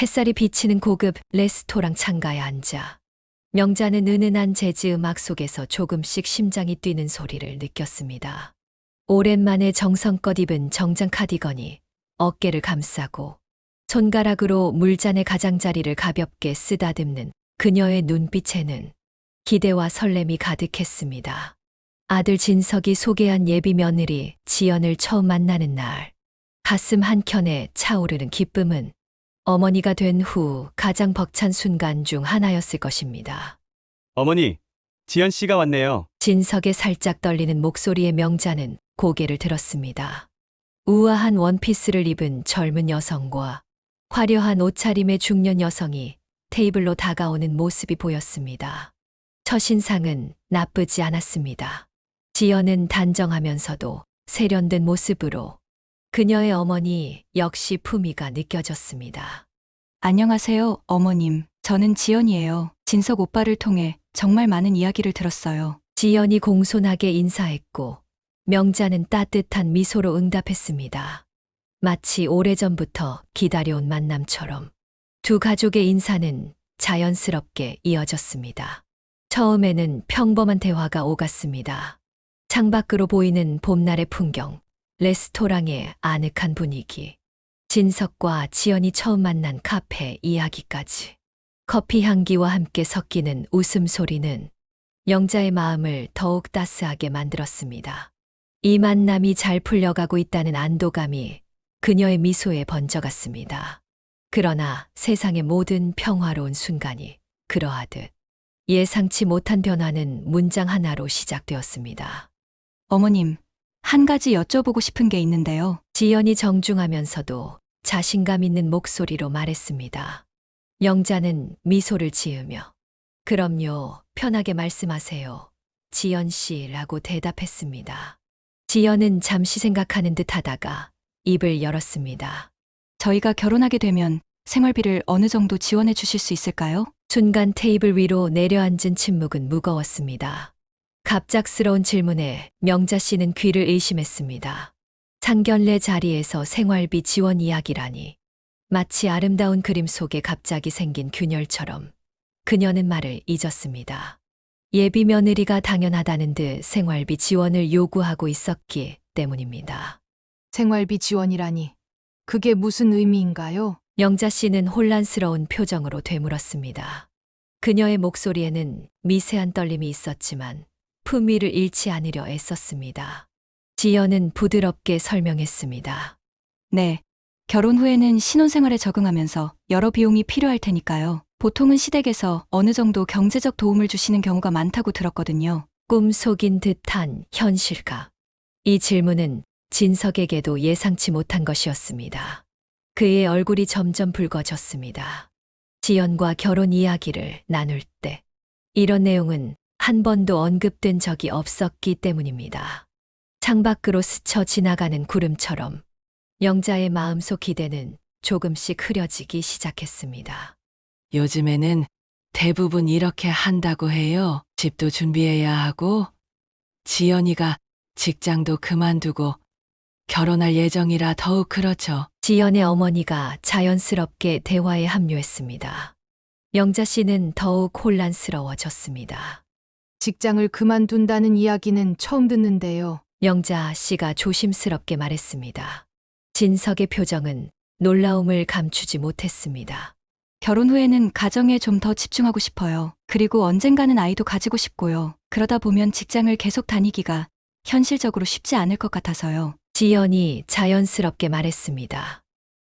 햇살이 비치는 고급 레스토랑 창가에 앉아 명자는 은은한 재즈 음악 속에서 조금씩 심장이 뛰는 소리를 느꼈습니다. 오랜만에 정성껏 입은 정장 카디건이 어깨를 감싸고 손가락으로 물잔의 가장자리를 가볍게 쓰다듬는 그녀의 눈빛에는 기대와 설렘이 가득했습니다. 아들 진석이 소개한 예비 며느리 지연을 처음 만나는 날, 가슴 한켠에 차오르는 기쁨은 어머니가 된 후 가장 벅찬 순간 중 하나였을 것입니다. 어머니, 지연 씨가 왔네요. 진석의 살짝 떨리는 목소리에 명자는 고개를 들었습니다. 우아한 원피스를 입은 젊은 여성과 화려한 옷차림의 중년 여성이 테이블로 다가오는 모습이 보였습니다. 첫인상은 나쁘지 않았습니다. 지연은 단정하면서도 세련된 모습으로 그녀의 어머니 역시 품위가 느껴졌습니다. 안녕하세요, 어머님. 저는 지연이에요. 진석 오빠를 통해 정말 많은 이야기를 들었어요. 지연이 공손하게 인사했고 명자는 따뜻한 미소로 응답했습니다. 마치 오래전부터 기다려온 만남처럼 두 가족의 인사는 자연스럽게 이어졌습니다. 처음에는 평범한 대화가 오갔습니다. 창밖으로 보이는 봄날의 풍경, 레스토랑의 아늑한 분위기, 진석과 지연이 처음 만난 카페 이야기까지. 커피 향기와 함께 섞이는 웃음소리는 명자의 마음을 더욱 따스하게 만들었습니다. 이 만남이 잘 풀려가고 있다는 안도감이 그녀의 미소에 번져갔습니다. 그러나 세상의 모든 평화로운 순간이 그러하듯 예상치 못한 변화는 문장 하나로 시작되었습니다. 어머님, 한 가지 여쭤보고 싶은 게 있는데요. 지연이 정중하면서도 자신감 있는 목소리로 말했습니다. 명자는 미소를 지으며 그럼요, 편하게 말씀하세요. 지연 씨라고 대답했습니다. 지연은 잠시 생각하는 듯 하다가 입을 열었습니다. 저희가 결혼하게 되면 생활비를 어느 정도 지원해 주실 수 있을까요? 순간 테이블 위로 내려앉은 침묵은 무거웠습니다. 갑작스러운 질문에 명자 씨는 귀를 의심했습니다. 상견례 자리에서 생활비 지원 이야기라니. 마치 아름다운 그림 속에 갑자기 생긴 균열처럼 그녀는 말을 잊었습니다. 예비 며느리가 당연하다는 듯 생활비 지원을 요구하고 있었기 때문입니다. 생활비 지원이라니. 그게 무슨 의미인가요? 명자 씨는 혼란스러운 표정으로 되물었습니다. 그녀의 목소리에는 미세한 떨림이 있었지만 품위를 잃지 않으려 애썼습니다. 지연은 부드럽게 설명했습니다. 네. 결혼 후에는 신혼생활에 적응하면서 여러 비용이 필요할 테니까요. 보통은 시댁에서 어느 정도 경제적 도움을 주시는 경우가 많다고 들었거든요. 꿈속인 듯한 현실감. 이 질문은 진석에게도 예상치 못한 것이었습니다. 그의 얼굴이 점점 붉어졌습니다. 지연과 결혼 이야기를 나눌 때 이런 내용은 한 번도 언급된 적이 없었기 때문입니다. 창밖으로 스쳐 지나가는 구름처럼 명자의 마음속 기대는 조금씩 흐려지기 시작했습니다. 요즘에는 대부분 이렇게 한다고 해요. 집도 준비해야 하고, 지연이가 직장도 그만두고 결혼할 예정이라 더욱 그렇죠. 지연의 어머니가 자연스럽게 대화에 합류했습니다. 명자 씨는 더욱 혼란스러워졌습니다. 직장을 그만둔다는 이야기는 처음 듣는데요. 명자 씨가 조심스럽게 말했습니다. 진석의 표정은 놀라움을 감추지 못했습니다. 결혼 후에는 가정에 좀 더 집중하고 싶어요. 그리고 언젠가는 아이도 가지고 싶고요. 그러다 보면 직장을 계속 다니기가 현실적으로 쉽지 않을 것 같아서요. 지연이 자연스럽게 말했습니다.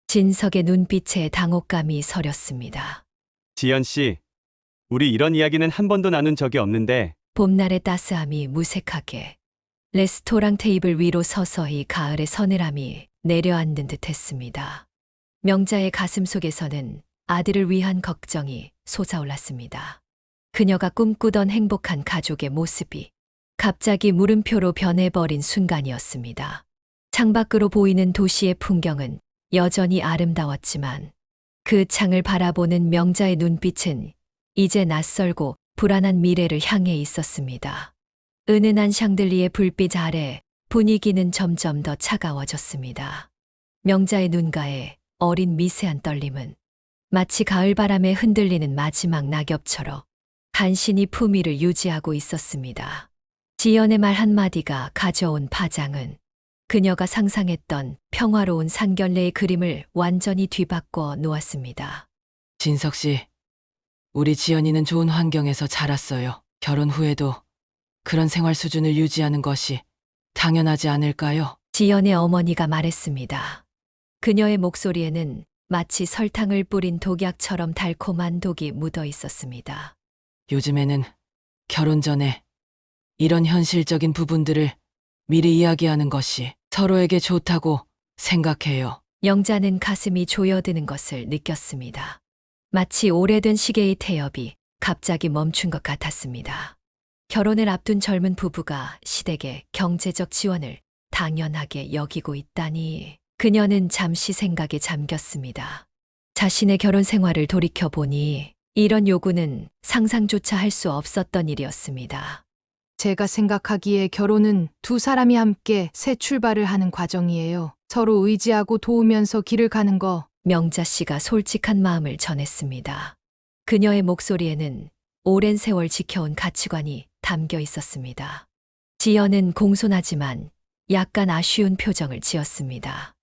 진석의 눈빛에 당혹감이 서렸습니다. 지연 씨, 우리 이런 이야기는 한 번도 나눈 적이 없는데 봄날의 따스함이 무색하게 레스토랑 테이블 위로 서서히 가을의 서늘함이 내려앉는 듯 했습니다. 명자의 가슴 속에서는 아들을 위한 걱정이 솟아올랐습니다. 그녀가 꿈꾸던 행복한 가족의 모습이 갑자기 물음표로 변해버린 순간이었습니다. 창밖으로 보이는 도시의 풍경은 여전히 아름다웠지만 그 창을 바라보는 명자의 눈빛은 이제 낯설고 불안한 미래를 향해 있었습니다. 은은한 샹들리의 불빛 아래 분위기는 점점 더 차가워졌습니다. 명자의 눈가에 어린 미세한 떨림은 마치 가을바람에 흔들리는 마지막 낙엽처럼 간신히 품위를 유지하고 있었습니다. 지연의 말 한마디가 가져온 파장은 그녀가 상상했던 평화로운 상견례의 그림을 완전히 뒤바꿔 놓았습니다. 진석 씨, 우리 지연이는 좋은 환경에서 자랐어요. 결혼 후에도 그런 생활 수준을 유지하는 것이 당연하지 않을까요? 지연의 어머니가 말했습니다. 그녀의 목소리에는 마치 설탕을 뿌린 독약처럼 달콤한 독이 묻어 있었습니다. 요즘에는 결혼 전에 이런 현실적인 부분들을 미리 이야기하는 것이 서로에게 좋다고 생각해요. 영자는 가슴이 조여드는 것을 느꼈습니다. 마치 오래된 시계의 태엽이 갑자기 멈춘 것 같았습니다. 결혼을 앞둔 젊은 부부가 시댁의 경제적 지원을 당연하게 여기고 있다니 그녀는 잠시 생각에 잠겼습니다. 자신의 결혼 생활을 돌이켜보니 이런 요구는 상상조차 할 수 없었던 일이었습니다. 제가 생각하기에 결혼은 두 사람이 함께 새 출발을 하는 과정이에요. 서로 의지하고 도우면서 길을 가는 거. 명자 씨가 솔직한 마음을 전했습니다. 그녀의 목소리에는 오랜 세월 지켜온 가치관이 담겨 있었습니다. 지연은 공손하지만 약간 아쉬운 표정을 지었습니다.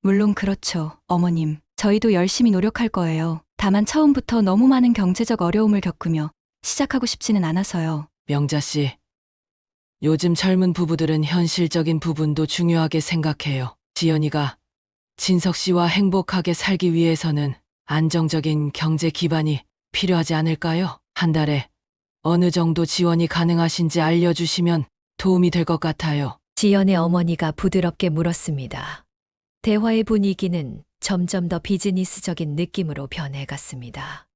물론 그렇죠, 어머님. 저희도 열심히 노력할 거예요. 다만 처음부터 너무 많은 경제적 어려움을 겪으며 시작하고 싶지는 않아서요. 명자 씨, 요즘 젊은 부부들은 현실적인 부분도 중요하게 생각해요. 지연이가 진석 씨와 행복하게 살기 위해서는 안정적인 경제 기반이 필요하지 않을까요? 한 달에 어느 정도 지원이 가능하신지 알려주시면 도움이 될 것 같아요. 지연의 어머니가 부드럽게 물었습니다. 대화의 분위기는 점점 더 비즈니스적인 느낌으로 변해갔습니다.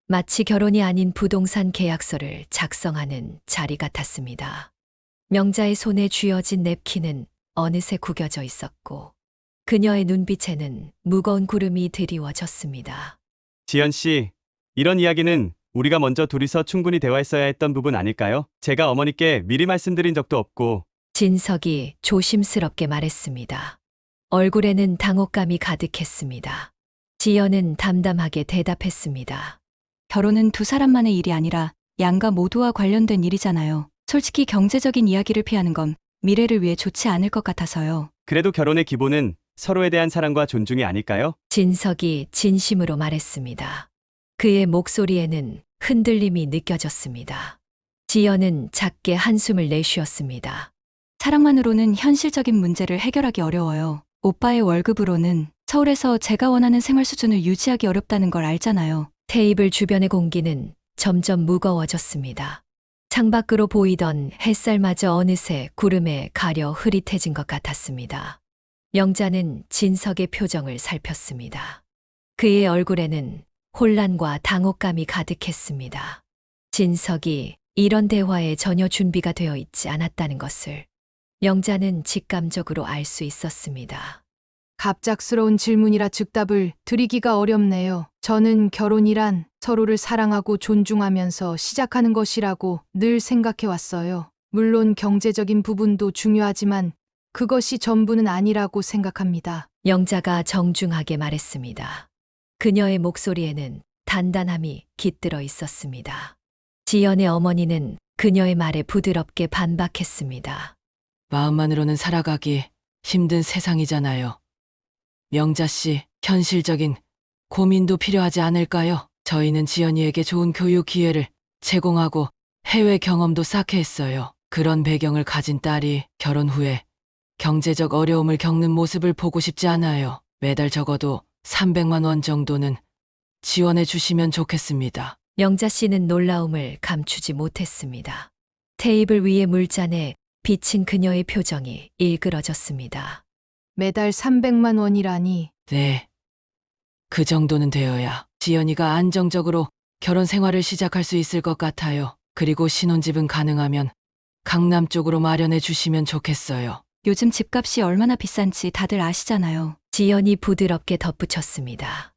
마치 결혼이 아닌 부동산 계약서를 작성하는 자리 같았습니다. 명자의 손에 쥐어진 냅킨은 어느새 구겨져 있었고 그녀의 눈빛에는 무거운 구름이 드리워졌습니다. 지연 씨, 이런 이야기는 우리가 먼저 둘이서 충분히 대화했어야 했던 부분 아닐까요? 제가 어머니께 미리 말씀드린 적도 없고. 진석이 조심스럽게 말했습니다. 얼굴에는 당혹감이 가득했습니다. 지연은 담담하게 대답했습니다. 결혼은 두 사람만의 일이 아니라 양가 모두와 관련된 일이잖아요. 솔직히 경제적인 이야기를 피하는 건 미래를 위해 좋지 않을 것 같아서요. 그래도 결혼의 기본은 서로에 대한 사랑과 존중이 아닐까요? 진석이 진심으로 말했습니다. 그의 목소리에는 흔들림이 느껴졌습니다. 지연은 작게 한숨을 내쉬었습니다. 사랑만으로는 현실적인 문제를 해결하기 어려워요. 오빠의 월급으로는 서울에서 제가 원하는 생활 수준을 유지하기 어렵다는 걸 알잖아요. 테이블 주변의 공기는 점점 무거워졌습니다. 창밖으로 보이던 햇살마저 어느새 구름에 가려 흐릿해진 것 같았습니다. 명자는 진석의 표정을 살폈습니다. 그의 얼굴에는 혼란과 당혹감이 가득했습니다. 진석이 이런 대화에 전혀 준비가 되어 있지 않았다는 것을 명자는 직감적으로 알 수 있었습니다. 갑작스러운 질문이라 즉답을 드리기가 어렵네요. 저는 결혼이란 서로를 사랑하고 존중하면서 시작하는 것이라고 늘 생각해 왔어요. 물론 경제적인 부분도 중요하지만 그것이 전부는 아니라고 생각합니다. 영자가 정중하게 말했습니다. 그녀의 목소리에는 단단함이 깃들어 있었습니다. 지연의 어머니는 그녀의 말에 부드럽게 반박했습니다. 마음만으로는 살아가기 힘든 세상이잖아요. 명자 씨, 현실적인 고민도 필요하지 않을까요? 저희는 지연이에게 좋은 교육 기회를 제공하고 해외 경험도 쌓게 했어요. 그런 배경을 가진 딸이 결혼 후에 경제적 어려움을 겪는 모습을 보고 싶지 않아요. 매달 적어도 300만 원 정도는 지원해 주시면 좋겠습니다. 영자 씨는 놀라움을 감추지 못했습니다. 테이블 위의 물잔에 비친 그녀의 표정이 일그러졌습니다. 매달 300만 원이라니. 네. 그 정도는 되어야 지연이가 안정적으로 결혼 생활을 시작할 수 있을 것 같아요. 그리고 신혼집은 가능하면 강남 쪽으로 마련해 주시면 좋겠어요. 요즘 집값이 얼마나 비싼지 다들 아시잖아요. 지연이 부드럽게 덧붙였습니다.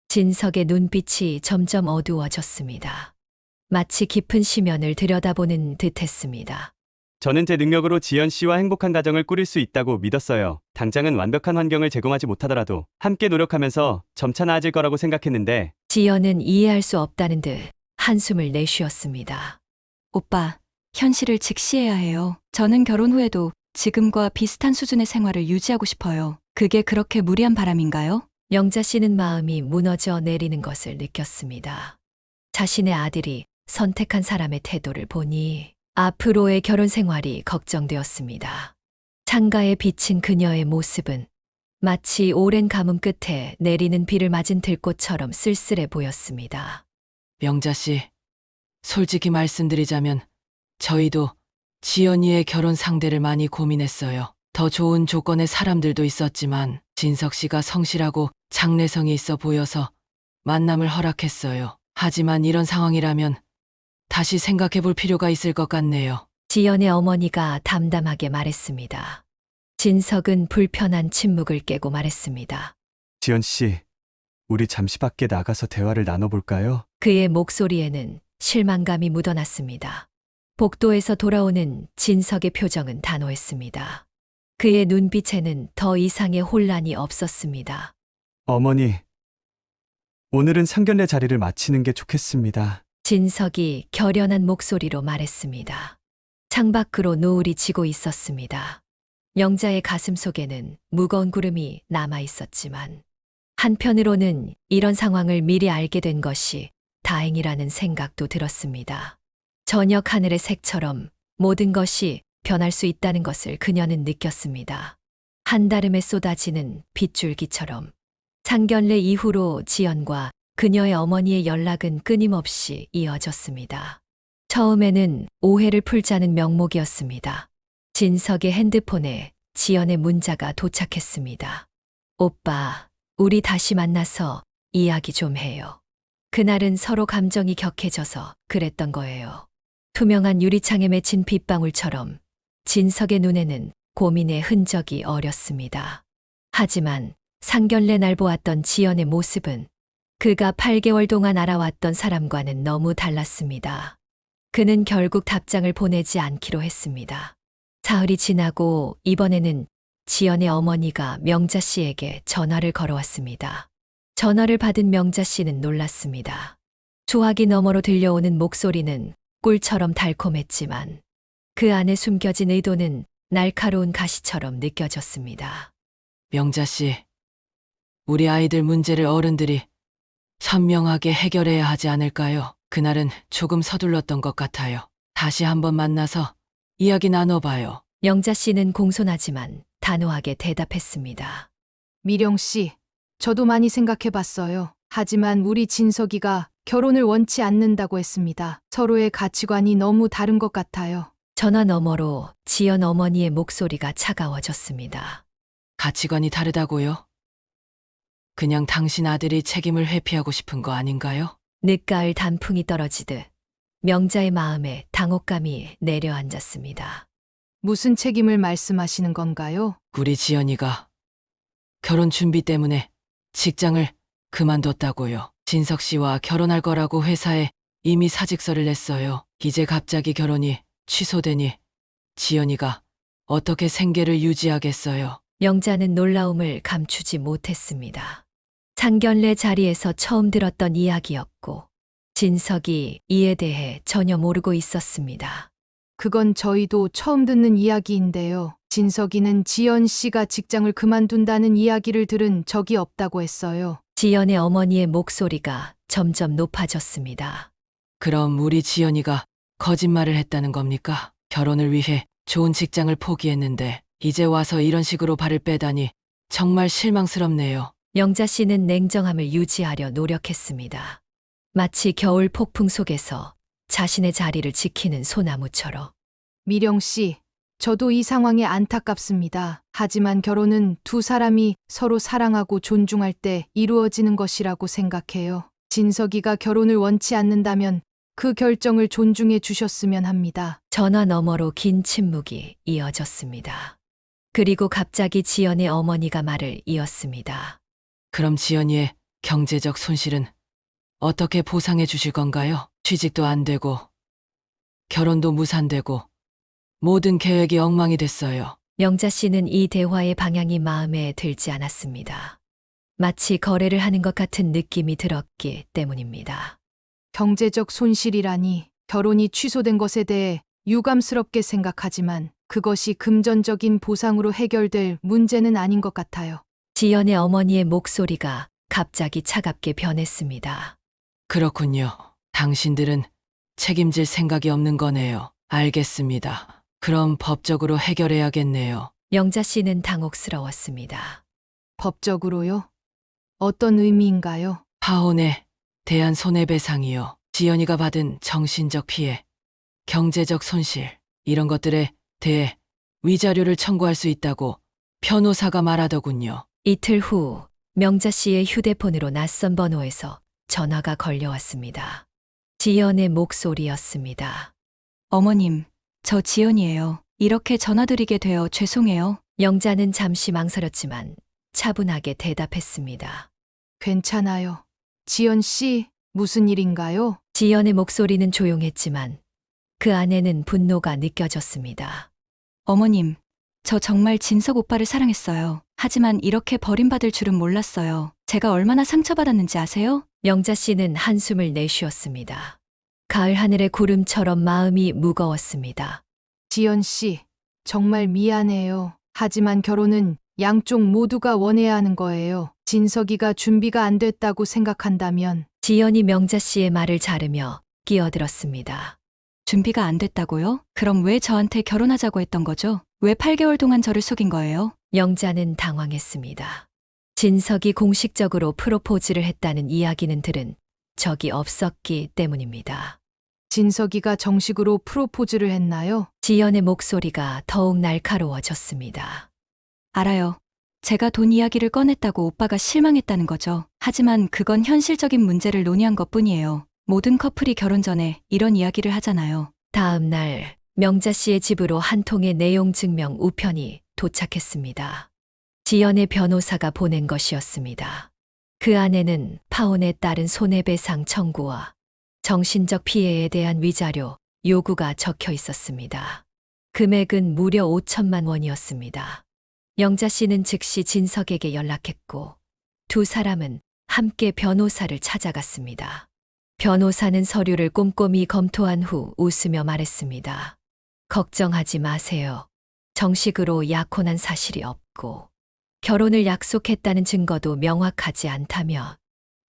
진석의 눈빛이 점점 어두워졌습니다. 마치 깊은 심연을 들여다보는 듯했습니다. 저는 제 능력으로 지연 씨와 행복한 가정을 꾸릴 수 있다고 믿었어요. 당장은 완벽한 환경을 제공하지 못하더라도 함께 노력하면서 점차 나아질 거라고 생각했는데 지연은 이해할 수 없다는 듯 한숨을 내쉬었습니다. 오빠, 현실을 직시해야 해요. 저는 결혼 후에도 지금과 비슷한 수준의 생활을 유지하고 싶어요. 그게 그렇게 무리한 바람인가요? 명자 씨는 마음이 무너져 내리는 것을 느꼈습니다. 자신의 아들이 선택한 사람의 태도를 보니 앞으로의 결혼 생활이 걱정되었습니다. 창가에 비친 그녀의 모습은 마치 오랜 가뭄 끝에 내리는 비를 맞은 들꽃처럼 쓸쓸해 보였습니다. 명자 씨, 솔직히 말씀드리자면 저희도 지연이의 결혼 상대를 많이 고민했어요. 더 좋은 조건의 사람들도 있었지만 진석 씨가 성실하고 장래성이 있어 보여서 만남을 허락했어요. 하지만 이런 상황이라면 다시 생각해 볼 필요가 있을 것 같네요. 지연의 어머니가 담담하게 말했습니다. 진석은 불편한 침묵을 깨고 말했습니다. 지연 씨, 우리 잠시 밖에 나가서 대화를 나눠볼까요? 그의 목소리에는 실망감이 묻어났습니다. 복도에서 돌아오는 진석의 표정은 단호했습니다. 그의 눈빛에는 더 이상의 혼란이 없었습니다. 어머니, 오늘은 상견례 자리를 마치는 게 좋겠습니다. 진석이 결연한 목소리로 말했습니다. 창밖으로 노을이 지고 있었습니다. 명자의 가슴 속에는 무거운 구름이 남아 있었지만 한편으로는 이런 상황을 미리 알게 된 것이 다행이라는 생각도 들었습니다. 저녁 하늘의 색처럼 모든 것이 변할 수 있다는 것을 그녀는 느꼈습니다. 한달음에 쏟아지는 빗줄기처럼 상견례 이후로 지연과 그녀의 어머니의 연락은 끊임없이 이어졌습니다. 처음에는 오해를 풀자는 명목이었습니다. 진석의 핸드폰에 지연의 문자가 도착했습니다. 오빠, 우리 다시 만나서 이야기 좀 해요. 그날은 서로 감정이 격해져서 그랬던 거예요. 투명한 유리창에 맺힌 빗방울처럼 진석의 눈에는 고민의 흔적이 어렸습니다. 하지만 상견례 날 보았던 지연의 모습은 그가 8개월 동안 알아왔던 사람과는 너무 달랐습니다. 그는 결국 답장을 보내지 않기로 했습니다. 사흘이 지나고 이번에는 지연의 어머니가 명자 씨에게 전화를 걸어왔습니다. 전화를 받은 명자 씨는 놀랐습니다. 수화기 너머로 들려오는 목소리는 꿀처럼 달콤했지만 그 안에 숨겨진 의도는 날카로운 가시처럼 느껴졌습니다. 명자 씨, 우리 아이들 문제를 어른들이 현명하게 해결해야 하지 않을까요? 그날은 조금 서둘렀던 것 같아요. 다시 한번 만나서 이야기 나눠봐요. 명자 씨는 공손하지만 단호하게 대답했습니다. 미령 씨, 저도 많이 생각해 봤어요. 하지만 우리 진석이가 결혼을 원치 않는다고 했습니다. 서로의 가치관이 너무 다른 것 같아요. 전화 너머로 지연 어머니의 목소리가 차가워졌습니다. 가치관이 다르다고요? 그냥 당신 아들이 책임을 회피하고 싶은 거 아닌가요? 늦가을 단풍이 떨어지듯 명자의 마음에 당혹감이 내려앉았습니다. 무슨 책임을 말씀하시는 건가요? 우리 지연이가 결혼 준비 때문에 직장을 그만뒀다고요. 진석 씨와 결혼할 거라고 회사에 이미 사직서를 냈어요. 이제 갑자기 결혼이 취소되니 지연이가 어떻게 생계를 유지하겠어요? 명자는 놀라움을 감추지 못했습니다. 상견례 자리에서 처음 들었던 이야기였고 진석이 이에 대해 전혀 모르고 있었습니다. 그건 저희도 처음 듣는 이야기인데요. 진석이는 지연 씨가 직장을 그만둔다는 이야기를 들은 적이 없다고 했어요. 지연의 어머니의 목소리가 점점 높아졌습니다. 그럼 우리 지연이가 거짓말을 했다는 겁니까? 결혼을 위해 좋은 직장을 포기했는데 이제 와서 이런 식으로 발을 빼다니 정말 실망스럽네요. 명자 씨는 냉정함을 유지하려 노력했습니다. 마치 겨울 폭풍 속에서 자신의 자리를 지키는 소나무처럼. 미령 씨, 저도 이 상황에 안타깝습니다. 하지만 결혼은 두 사람이 서로 사랑하고 존중할 때 이루어지는 것이라고 생각해요. 진석이가 결혼을 원치 않는다면 그 결정을 존중해 주셨으면 합니다. 전화 너머로 긴 침묵이 이어졌습니다. 그리고 갑자기 지연의 어머니가 말을 이었습니다. 그럼 지연이의 경제적 손실은 어떻게 보상해 주실 건가요? 취직도 안 되고 결혼도 무산되고 모든 계획이 엉망이 됐어요. 명자 씨는 이 대화의 방향이 마음에 들지 않았습니다. 마치 거래를 하는 것 같은 느낌이 들었기 때문입니다. 경제적 손실이라니 결혼이 취소된 것에 대해 유감스럽게 생각하지만 그것이 금전적인 보상으로 해결될 문제는 아닌 것 같아요. 지연의 어머니의 목소리가 갑자기 차갑게 변했습니다. 그렇군요. 당신들은 책임질 생각이 없는 거네요. 알겠습니다. 그럼 법적으로 해결해야겠네요. 명자 씨는 당혹스러웠습니다. 법적으로요? 어떤 의미인가요? 파혼에 대한 손해배상이요. 지연이가 받은 정신적 피해, 경제적 손실, 이런 것들에 대해 위자료를 청구할 수 있다고 변호사가 말하더군요. 이틀 후 명자 씨의 휴대폰으로 낯선 번호에서 전화가 걸려왔습니다. 지연의 목소리였습니다. 어머님, 저 지연이에요. 이렇게 전화드리게 되어 죄송해요. 영자는 잠시 망설였지만 차분하게 대답했습니다. 괜찮아요. 지연 씨, 무슨 일인가요? 지연의 목소리는 조용했지만 그 안에는 분노가 느껴졌습니다. 어머님, 저 정말 진석 오빠를 사랑했어요. 하지만 이렇게 버림받을 줄은 몰랐어요. 제가 얼마나 상처받았는지 아세요? 명자 씨는 한숨을 내쉬었습니다. 가을 하늘의 구름처럼 마음이 무거웠습니다. 지연 씨, 정말 미안해요. 하지만 결혼은 양쪽 모두가 원해야 하는 거예요. 진석이가 준비가 안 됐다고 생각한다면 지연이 명자 씨의 말을 자르며 끼어들었습니다. 준비가 안 됐다고요? 그럼 왜 저한테 결혼하자고 했던 거죠? 왜 8개월 동안 저를 속인 거예요? 영자는 당황했습니다. 진석이 공식적으로 프로포즈를 했다는 이야기는 들은 적이 없었기 때문입니다. 진석이가 정식으로 프로포즈를 했나요? 지연의 목소리가 더욱 날카로워졌습니다. 알아요. 제가 돈 이야기를 꺼냈다고 오빠가 실망했다는 거죠. 하지만 그건 현실적인 문제를 논의한 것뿐이에요. 모든 커플이 결혼 전에 이런 이야기를 하잖아요. 다음 날 명자 씨의 집으로 한 통의 내용 증명 우편이 도착했습니다. 지연의 변호사가 보낸 것이었습니다. 그 안에는 파혼에 따른 손해배상 청구와 정신적 피해에 대한 위자료 요구가 적혀 있었습니다. 금액은 무려 5천만 원이었습니다. 영자 씨는 즉시 진석에게 연락했고 두 사람은 함께 변호사를 찾아갔습니다. 변호사는 서류를 꼼꼼히 검토한 후 웃으며 말했습니다. 걱정하지 마세요. 정식으로 약혼한 사실이 없고 결혼을 약속했다는 증거도 명확하지 않다면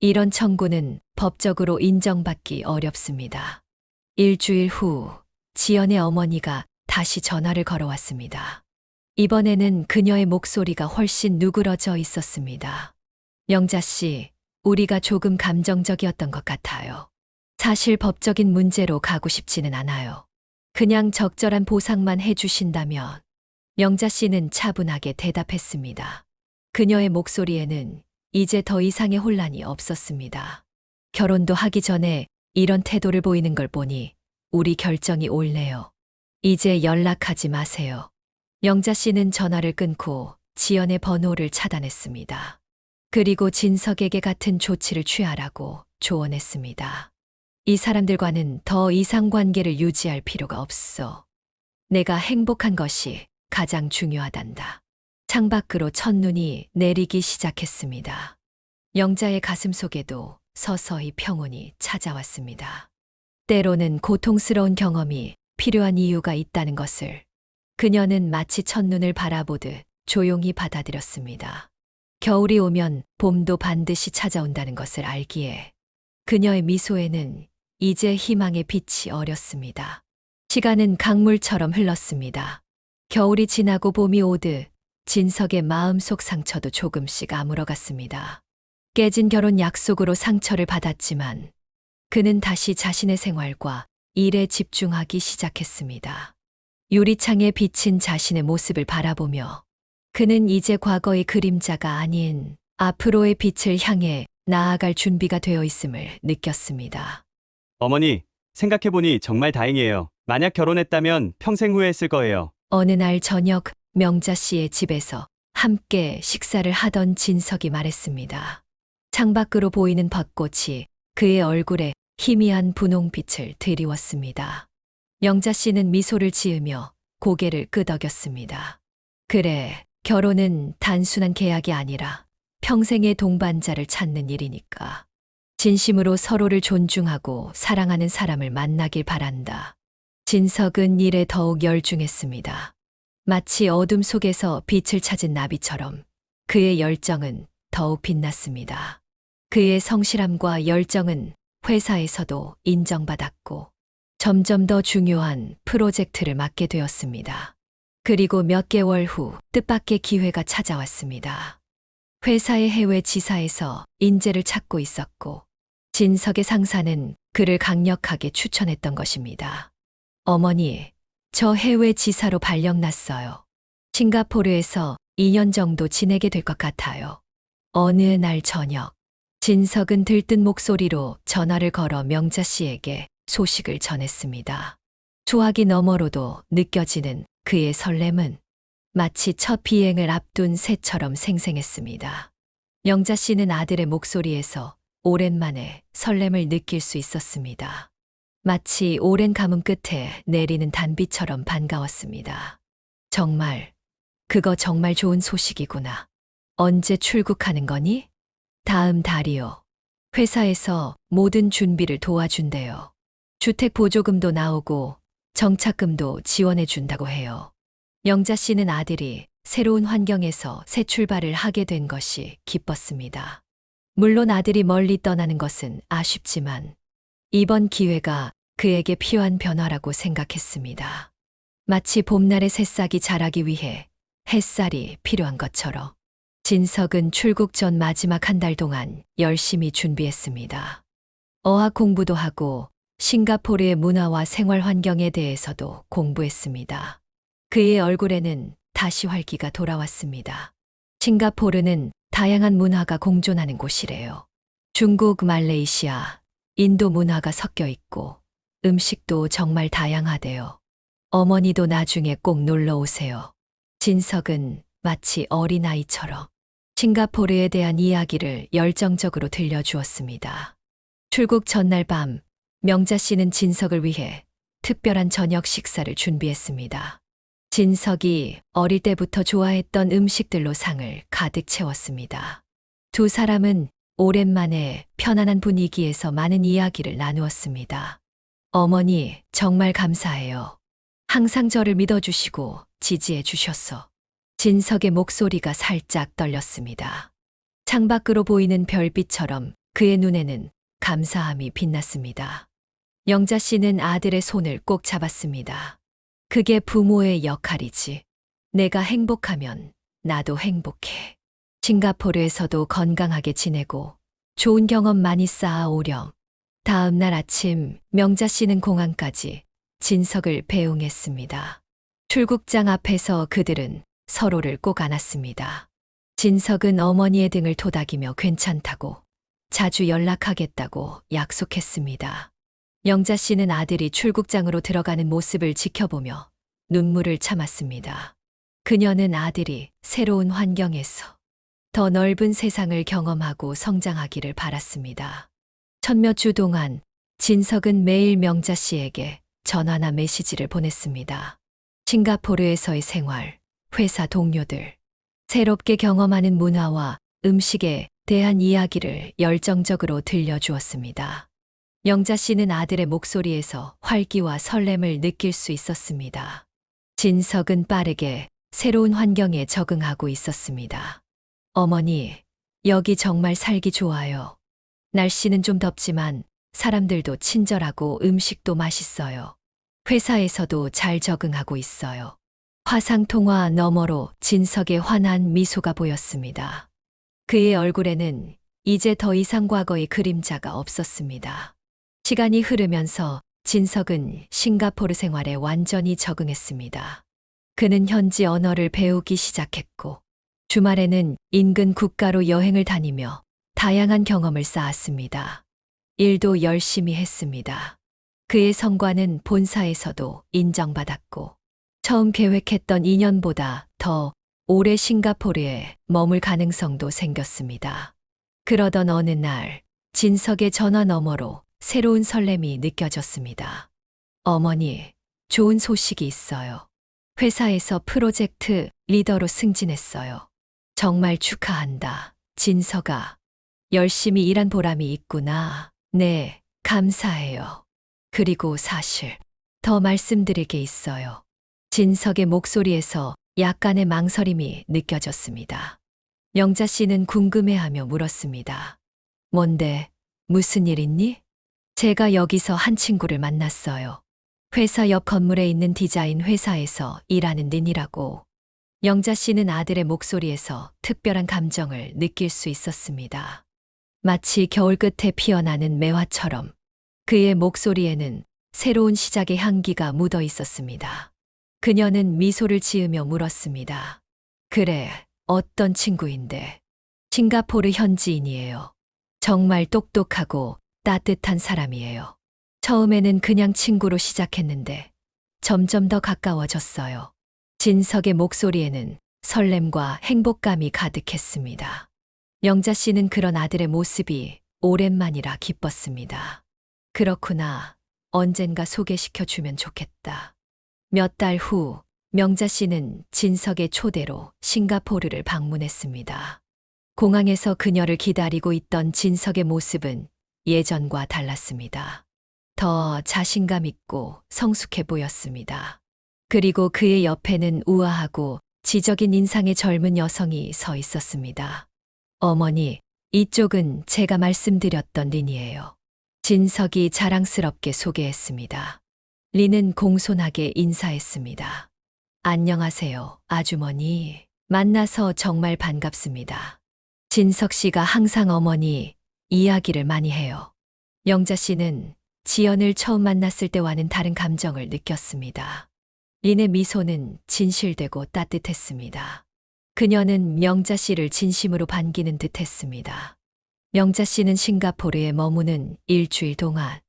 이런 청구는 법적으로 인정받기 어렵습니다. 일주일 후 지연의 어머니가 다시 전화를 걸어왔습니다. 이번에는 그녀의 목소리가 훨씬 누그러져 있었습니다. 영자 씨, 우리가 조금 감정적이었던 것 같아요. 사실 법적인 문제로 가고 싶지는 않아요. 그냥 적절한 보상만 해주신다면. 영자 씨는 차분하게 대답했습니다. 그녀의 목소리에는 이제 더 이상의 혼란이 없었습니다. 결혼도 하기 전에 이런 태도를 보이는 걸 보니 우리 결정이 옳네요. 이제 연락하지 마세요. 영자 씨는 전화를 끊고 지연의 번호를 차단했습니다. 그리고 진석에게 같은 조치를 취하라고 조언했습니다. 이 사람들과는 더 이상 관계를 유지할 필요가 없어. 내가 행복한 것이 가장 중요하단다. 창밖으로 첫눈이 내리기 시작했습니다. 영자의 가슴 속에도 서서히 평온이 찾아왔습니다. 때로는 고통스러운 경험이 필요한 이유가 있다는 것을 그녀는 마치 첫눈을 바라보듯 조용히 받아들였습니다. 겨울이 오면 봄도 반드시 찾아온다는 것을 알기에 그녀의 미소에는 이제 희망의 빛이 어렸습니다. 시간은 강물처럼 흘렀습니다. 겨울이 지나고 봄이 오듯 진석의 마음속 상처도 조금씩 아물어갔습니다. 깨진 결혼 약속으로 상처를 받았지만 그는 다시 자신의 생활과 일에 집중하기 시작했습니다. 유리창에 비친 자신의 모습을 바라보며 그는 이제 과거의 그림자가 아닌 앞으로의 빛을 향해 나아갈 준비가 되어 있음을 느꼈습니다. 어머니, 생각해보니 정말 다행이에요. 만약 결혼했다면 평생 후회했을 거예요. 어느 날 저녁 명자 씨의 집에서 함께 식사를 하던 진석이 말했습니다. 창밖으로 보이는 벚꽃이 그의 얼굴에 희미한 분홍빛을 드리웠습니다. 영자 씨는 미소를 지으며 고개를 끄덕였습니다. 그래, 결혼은 단순한 계약이 아니라 평생의 동반자를 찾는 일이니까. 진심으로 서로를 존중하고 사랑하는 사람을 만나길 바란다. 진석은 일에 더욱 열중했습니다. 마치 어둠 속에서 빛을 찾은 나비처럼 그의 열정은 더욱 빛났습니다. 그의 성실함과 열정은 회사에서도 인정받았고 점점 더 중요한 프로젝트를 맡게 되었습니다. 그리고 몇 개월 후 뜻밖의 기회가 찾아왔습니다. 회사의 해외 지사에서 인재를 찾고 있었고 진석의 상사는 그를 강력하게 추천했던 것입니다. 어머니, 저 해외 지사로 발령났어요. 싱가포르에서 2년 정도 지내게 될 것 같아요. 어느 날 저녁, 진석은 들뜬 목소리로 전화를 걸어 명자 씨에게 소식을 전했습니다. 소화기 너머로도 느껴지는 그의 설렘은 마치 첫 비행을 앞둔 새처럼 생생했습니다. 명자 씨는 아들의 목소리에서 오랜만에 설렘을 느낄 수 있었습니다. 마치 오랜 가뭄 끝에 내리는 단비처럼 반가웠습니다. 그거 정말 좋은 소식이구나. 언제 출국하는 거니? 다음 달이요. 회사에서 모든 준비를 도와준대요. 주택 보조금도 나오고 정착금도 지원해 준다고 해요. 명자 씨는 아들이 새로운 환경에서 새 출발을 하게 된 것이 기뻤습니다. 물론 아들이 멀리 떠나는 것은 아쉽지만 이번 기회가 그에게 필요한 변화라고 생각했습니다. 마치 봄날의 새싹이 자라기 위해 햇살이 필요한 것처럼 진석은 출국 전 마지막 한 달 동안 열심히 준비했습니다. 어학 공부도 하고 싱가포르의 문화와 생활 환경에 대해서도 공부했습니다. 그의 얼굴에는 다시 활기가 돌아왔습니다. 싱가포르는 다양한 문화가 공존하는 곳이래요. 중국, 말레이시아, 인도 문화가 섞여 있고 음식도 정말 다양하대요. 어머니도 나중에 꼭 놀러 오세요. 진석은 마치 어린아이처럼 싱가포르에 대한 이야기를 열정적으로 들려주었습니다. 출국 전날 밤, 명자 씨는 진석을 위해 특별한 저녁 식사를 준비했습니다. 진석이 어릴 때부터 좋아했던 음식들로 상을 가득 채웠습니다. 두 사람은 오랜만에 편안한 분위기에서 많은 이야기를 나누었습니다. 어머니, 정말 감사해요. 항상 저를 믿어주시고 지지해 주셨어. 진석의 목소리가 살짝 떨렸습니다. 창밖으로 보이는 별빛처럼 그의 눈에는 감사함이 빛났습니다. 영자 씨는 아들의 손을 꼭 잡았습니다. 그게 부모의 역할이지. 내가 행복하면 나도 행복해. 싱가포르에서도 건강하게 지내고 좋은 경험 많이 쌓아오렴. 다음 날 아침 명자 씨는 공항까지 진석을 배웅했습니다. 출국장 앞에서 그들은 서로를 꼭 안았습니다. 진석은 어머니의 등을 토닥이며 괜찮다고, 자주 연락하겠다고 약속했습니다. 영자 씨는 아들이 출국장으로 들어가는 모습을 지켜보며 눈물을 참았습니다. 그녀는 아들이 새로운 환경에서 더 넓은 세상을 경험하고 성장하기를 바랐습니다. 천몇 주 동안 진석은 매일 명자 씨에게 전화나 메시지를 보냈습니다. 싱가포르에서의 생활, 회사 동료들, 새롭게 경험하는 문화와 음식에 대한 이야기를 열정적으로 들려주었습니다. 영자 씨는 아들의 목소리에서 활기와 설렘을 느낄 수 있었습니다. 진석은 빠르게 새로운 환경에 적응하고 있었습니다. 어머니, 여기 정말 살기 좋아요. 날씨는 좀 덥지만 사람들도 친절하고 음식도 맛있어요. 회사에서도 잘 적응하고 있어요. 화상통화 너머로 진석의 환한 미소가 보였습니다. 그의 얼굴에는 이제 더 이상 과거의 그림자가 없었습니다. 시간이 흐르면서 진석은 싱가포르 생활에 완전히 적응했습니다. 그는 현지 언어를 배우기 시작했고 주말에는 인근 국가로 여행을 다니며 다양한 경험을 쌓았습니다. 일도 열심히 했습니다. 그의 성과는 본사에서도 인정받았고 처음 계획했던 2년보다 더 오래 싱가포르에 머물 가능성도 생겼습니다. 그러던 어느 날 진석의 전화 너머로 새로운 설렘이 느껴졌습니다. 어머니, 좋은 소식이 있어요. 회사에서 프로젝트 리더로 승진했어요. 정말 축하한다. 진서가. 열심히 일한 보람이 있구나. 네, 감사해요. 그리고 사실 더 말씀드릴 게 있어요. 진석의 목소리에서 약간의 망설임이 느껴졌습니다. 영자 씨는 궁금해하며 물었습니다. 뭔데? 무슨 일 있니? 제가 여기서 한 친구를 만났어요. 회사 옆 건물에 있는 디자인 회사에서 일하는 린이라고. 영자 씨는 아들의 목소리에서 특별한 감정을 느낄 수 있었습니다. 마치 겨울 끝에 피어나는 매화처럼 그의 목소리에는 새로운 시작의 향기가 묻어 있었습니다. 그녀는 미소를 지으며 물었습니다. 그래, 어떤 친구인데? 싱가포르 현지인이에요. 정말 똑똑하고 따뜻한 사람이에요. 처음에는 그냥 친구로 시작했는데 점점 더 가까워졌어요. 진석의 목소리에는 설렘과 행복감이 가득했습니다. 영자 씨는 그런 아들의 모습이 오랜만이라 기뻤습니다. 그렇구나. 언젠가 소개시켜주면 좋겠다. 몇 달 후, 명자 씨는 진석의 초대로 싱가포르를 방문했습니다. 공항에서 그녀를 기다리고 있던 진석의 모습은 예전과 달랐습니다. 더 자신감 있고 성숙해 보였습니다. 그리고 그의 옆에는 우아하고 지적인 인상의 젊은 여성이 서 있었습니다. 어머니, 이쪽은 제가 말씀드렸던 린이에요. 진석이 자랑스럽게 소개했습니다. 린은 공손하게 인사했습니다. 안녕하세요, 아주머니. 만나서 정말 반갑습니다. 진석 씨가 항상 어머니 이야기를 많이 해요. 영자 씨는 지연을 처음 만났을 때와는 다른 감정을 느꼈습니다. 린의 미소는 진실되고 따뜻했습니다. 그녀는 명자 씨를 진심으로 반기는 듯 했습니다. 명자 씨는 싱가포르에 머무는 일주일 동안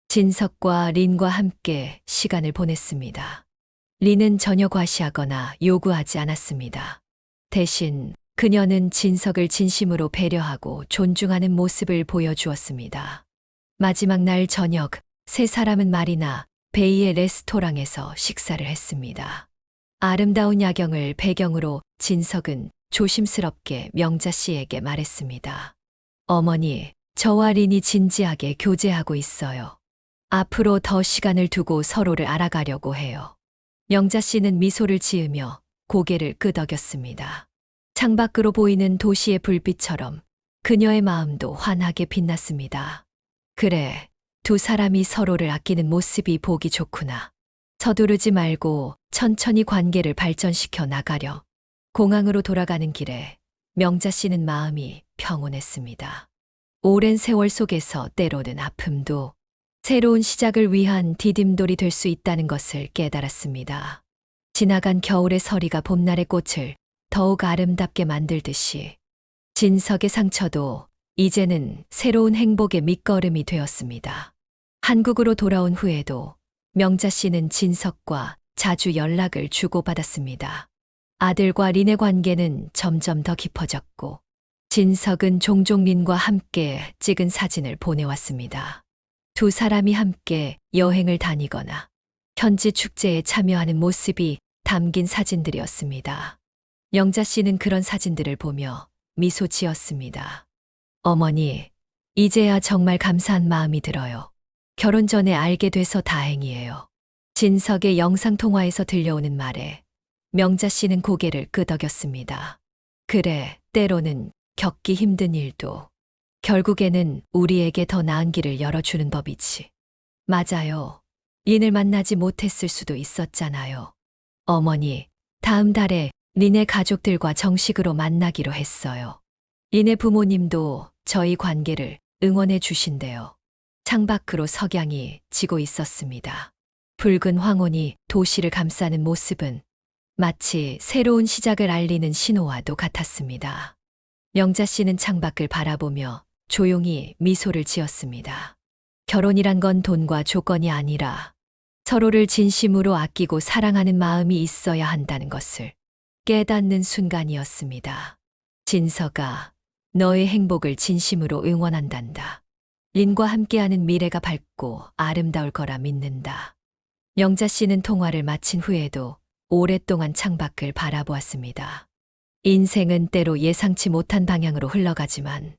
진석과 린과 함께 시간을 보냈습니다. 린은 전혀 과시하거나 요구하지 않았습니다. 대신 그녀는 진석을 진심으로 배려하고 존중하는 모습을 보여주었습니다. 마지막 날 저녁, 세 사람은 마리나 베이의 레스토랑에서 식사를 했습니다. 아름다운 야경을 배경으로 진석은 조심스럽게 명자 씨에게 말했습니다. 어머니, 저와 린이 진지하게 교제하고 있어요. 앞으로 더 시간을 두고 서로를 알아가려고 해요. 명자 씨는 미소를 지으며 고개를 끄덕였습니다. 창밖으로 보이는 도시의 불빛처럼 그녀의 마음도 환하게 빛났습니다. 그래, 두 사람이 서로를 아끼는 모습이 보기 좋구나. 서두르지 말고 천천히 관계를 발전시켜 나가려. 공항으로 돌아가는 길에 명자 씨는 마음이 평온했습니다. 오랜 세월 속에서 때로는 아픔도 새로운 시작을 위한 디딤돌이 될 수 있다는 것을 깨달았습니다. 지나간 겨울의 서리가 봄날의 꽃을 더욱 아름답게 만들듯이 진석의 상처도 이제는 새로운 행복의 밑거름이 되었습니다. 한국으로 돌아온 후에도 명자 씨는 진석과 자주 연락을 주고받았습니다. 아들과 린의 관계는 점점 더 깊어졌고 진석은 종종 린과 함께 찍은 사진을 보내왔습니다. 두 사람이 함께 여행을 다니거나 현지 축제에 참여하는 모습이 담긴 사진들이었습니다. 영자 씨는 그런 사진들을 보며 미소 지었습니다. 어머니, 이제야 정말 감사한 마음이 들어요. 결혼 전에 알게 돼서 다행이에요. 진석의 영상통화에서 들려오는 말에 명자 씨는 고개를 끄덕였습니다. 그래, 때로는 겪기 힘든 일도 결국에는 우리에게 더 나은 길을 열어주는 법이지. 맞아요. 린을 만나지 못했을 수도 있었잖아요. 어머니, 다음 달에 린의 가족들과 정식으로 만나기로 했어요. 린의 부모님도 저희 관계를 응원해 주신대요. 창밖으로 석양이 지고 있었습니다. 붉은 황혼이 도시를 감싸는 모습은 마치 새로운 시작을 알리는 신호와도 같았습니다. 명자 씨는 창밖을 바라보며 조용히 미소를 지었습니다. 결혼이란 건 돈과 조건이 아니라 서로를 진심으로 아끼고 사랑하는 마음이 있어야 한다는 것을 깨닫는 순간이었습니다. 진서가 너의 행복을 진심으로 응원한단다. 린과 함께하는 미래가 밝고 아름다울 거라 믿는다. 영자 씨는 통화를 마친 후에도 오랫동안 창밖을 바라보았습니다. 인생은 때로 예상치 못한 방향으로 흘러가지만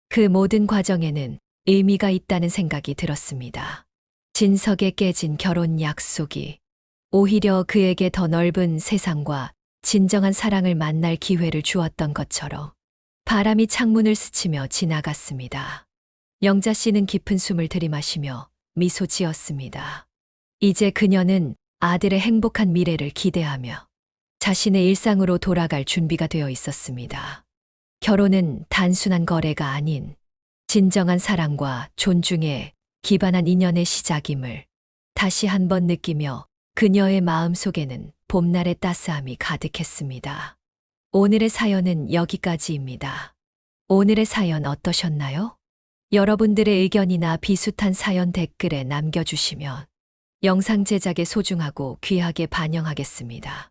그 모든 과정에는 의미가 있다는 생각이 들었습니다. 진석의 깨진 결혼 약속이 오히려 그에게 더 넓은 세상과 진정한 사랑을 만날 기회를 주었던 것처럼 바람이 창문을 스치며 지나갔습니다. 영자 씨는 깊은 숨을 들이마시며 미소 지었습니다. 이제 그녀는 아들의 행복한 미래를 기대하며 자신의 일상으로 돌아갈 준비가 되어 있었습니다. 결혼은 단순한 거래가 아닌 진정한 사랑과 존중에 기반한 인연의 시작임을 다시 한번 느끼며 그녀의 마음 속에는 봄날의 따스함이 가득했습니다. 오늘의 사연은 여기까지입니다. 오늘의 사연 어떠셨나요? 여러분들의 의견이나 비슷한 사연 댓글에 남겨주시면 영상 제작에 소중하고 귀하게 반영하겠습니다.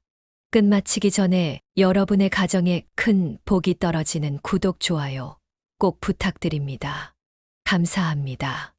끝마치기 전에 여러분의 가정에 큰 복이 떨어지는 구독, 좋아요 꼭 부탁드립니다. 감사합니다.